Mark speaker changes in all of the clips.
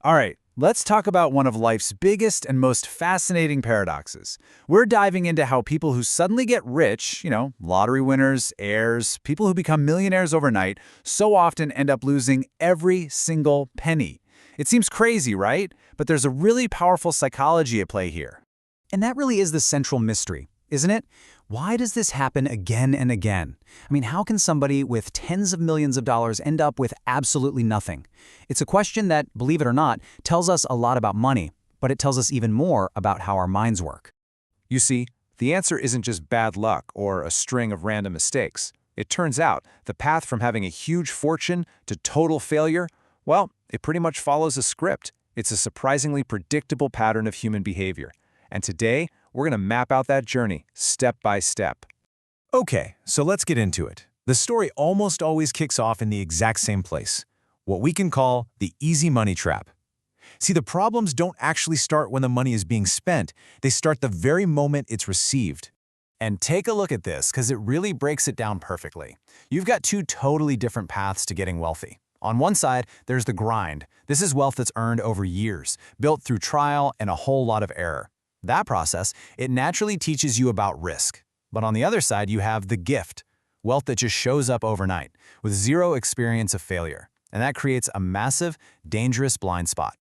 Speaker 1: All right, let's talk about one of life's biggest and most fascinating paradoxes. We're diving into how people who suddenly get rich, lottery winners, heirs, people who become millionaires overnight, so often end up losing every single penny. It seems crazy, right? But there's a really powerful psychology at play here.
Speaker 2: And that really is the central mystery, isn't it? Why does this happen again and again? I mean, how can somebody with tens of millions of dollars end up with absolutely nothing? It's a question that, believe it or not, tells us a lot about money, but it tells us even more about how our minds work.
Speaker 3: You see, the answer isn't just bad luck or a string of random mistakes. It turns out the path from having a huge fortune to total failure, well, it pretty much follows a script. It's a surprisingly predictable pattern of human behavior. And today, we're going to map out that journey, step by step.
Speaker 4: Okay, so let's get into it. The story almost always kicks off in the exact same place, what we can call the easy money trap. See, the problems don't actually start when the money is being spent. They start the very moment it's received. And take a look at this, because it really breaks it down perfectly. You've got two totally different paths to getting wealthy. On one side, there's the grind. This is wealth that's earned over years, built through trial and a whole lot of error. That process, it naturally teaches you about risk. But on the other side, you have the gift, wealth that just shows up overnight, with zero experience of failure. And that creates a massive, dangerous blind spot.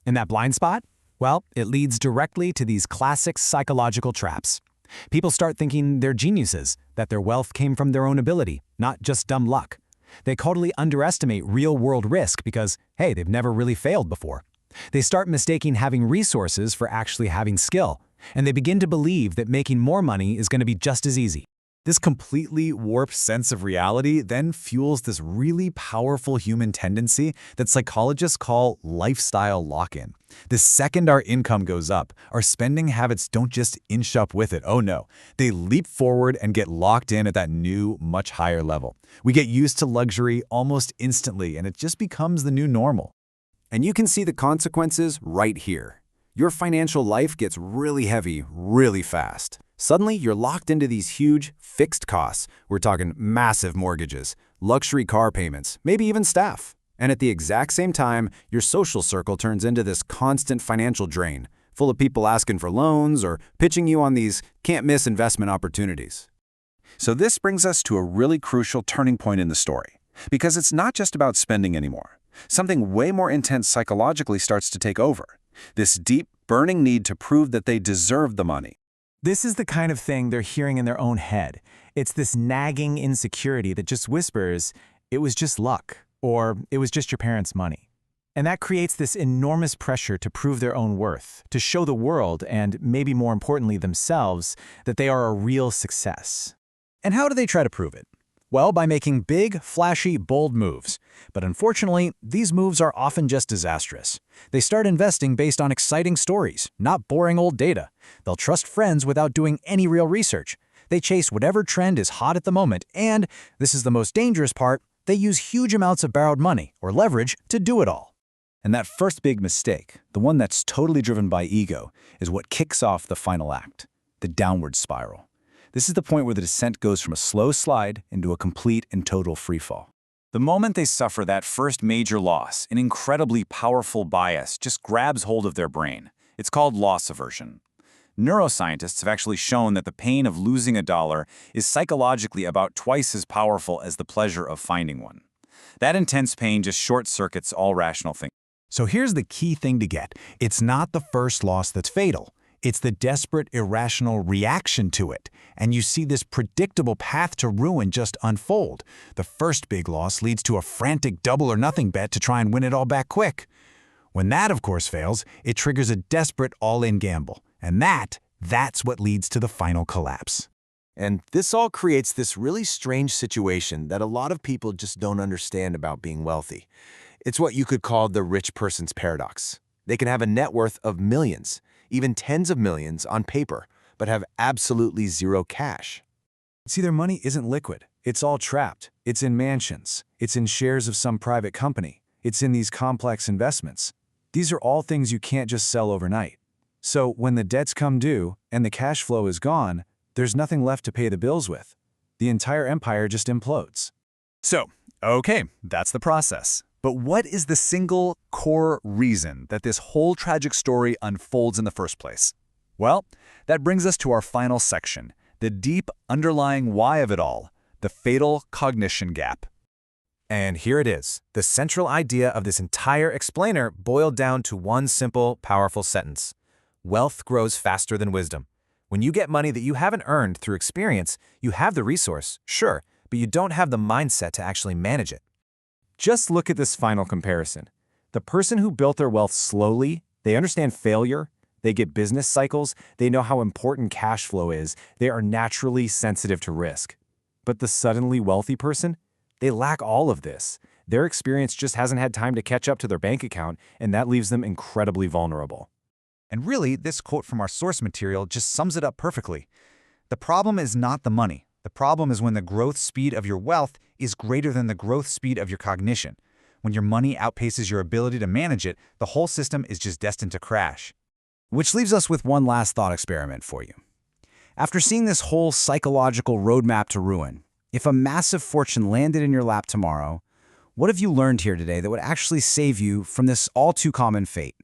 Speaker 4: And that blind spot? Well, it leads directly to these classic psychological traps. People start thinking they're geniuses, that their wealth came from their own ability, not just dumb luck. They totally underestimate real-world risk because, hey, they've never really failed before. They start mistaking having resources for actually having skill, and they begin to believe that making more money is going to be just as easy.
Speaker 1: This completely warped sense of reality then fuels this really powerful human tendency that psychologists call lifestyle lock-in. The second our income goes up, our spending habits don't just inch up with it. Oh no, they leap forward and get locked in at that new, much higher level. We get used to luxury almost instantly, and it just becomes the new normal. And you can see the consequences right here. Your financial life gets really heavy, really fast. Suddenly, you're locked into these huge, fixed costs. We're talking massive mortgages, luxury car payments, maybe even staff. And at the exact same time, your social circle turns into this constant financial drain, full of people asking for loans or pitching you on these can't-miss investment opportunities.
Speaker 3: So this brings us to a really crucial turning point in the story, because it's not just about spending anymore. Something way more intense psychologically starts to take over. This deep, burning need to prove that they deserve the money.
Speaker 4: This is the kind of thing they're hearing in their own head. It's this nagging insecurity that just whispers, it was just luck, or it was just your parents' money. And that creates this enormous pressure to prove their own worth, to show the world, and maybe more importantly themselves, that they are a real success.
Speaker 1: And how do they try to prove it? Well, by making big, flashy, bold moves. But unfortunately, these moves are often just disastrous. They start investing based on exciting stories, not boring old data. They'll trust friends without doing any real research. They chase whatever trend is hot at the moment, and, this is the most dangerous part, they use huge amounts of borrowed money, or leverage, to do it all. And that first big mistake, the one that's totally driven by ego, is what kicks off the final act, the downward spiral. This is the point where the descent goes from a slow slide into a complete and total freefall. The moment they suffer that first major loss, an incredibly powerful bias just grabs hold of their brain. It's called loss aversion. Neuroscientists have actually shown that the pain of losing a dollar is psychologically about twice as powerful as the pleasure of finding one. That intense pain just short-circuits all rational thinking.
Speaker 4: So here's the key thing to get. It's not the first loss that's fatal. It's the desperate, irrational reaction to it. And you see this predictable path to ruin just unfold. The first big loss leads to a frantic double-or-nothing bet to try and win it all back quick. When that, of course, fails, it triggers a desperate all-in gamble. And that's what leads to the final collapse.
Speaker 5: And this all creates this really strange situation that a lot of people just don't understand about being wealthy. It's what you could call the rich person's paradox. They can have a net worth of millions, even tens of millions on paper, but have absolutely zero cash.
Speaker 1: See, their money isn't liquid. It's all trapped. It's in mansions. It's in shares of some private company. It's in these complex investments. These are all things you can't just sell overnight. So when the debts come due and the cash flow is gone, there's nothing left to pay the bills with. The entire empire just implodes. So, okay, that's the process. But what is the single core reason that this whole tragic story unfolds in the first place? Well, that brings us to our final section, the deep underlying why of it all, the fatal cognition gap.
Speaker 4: And here it is, the central idea of this entire explainer boiled down to one simple, powerful sentence. Wealth grows faster than wisdom. When you get money that you haven't earned through experience, you have the resource, sure, but you don't have the mindset to actually manage it.
Speaker 3: Just look at this final comparison. The person who built their wealth slowly, they understand failure, they get business cycles, they know how important cash flow is, they are naturally sensitive to risk. But the suddenly wealthy person, they lack all of this. Their experience just hasn't had time to catch up to their bank account, and that leaves them incredibly vulnerable.
Speaker 1: And really, this quote from our source material just sums it up perfectly. The problem is not the money. The problem is when the growth speed of your wealth is greater than the growth speed of your cognition. When your money outpaces your ability to manage it, the whole system is just destined to crash. Which leaves us with one last thought experiment for you. After seeing this whole psychological roadmap to ruin, if a massive fortune landed in your lap tomorrow, what have you learned here today that would actually save you from this all-too-common fate?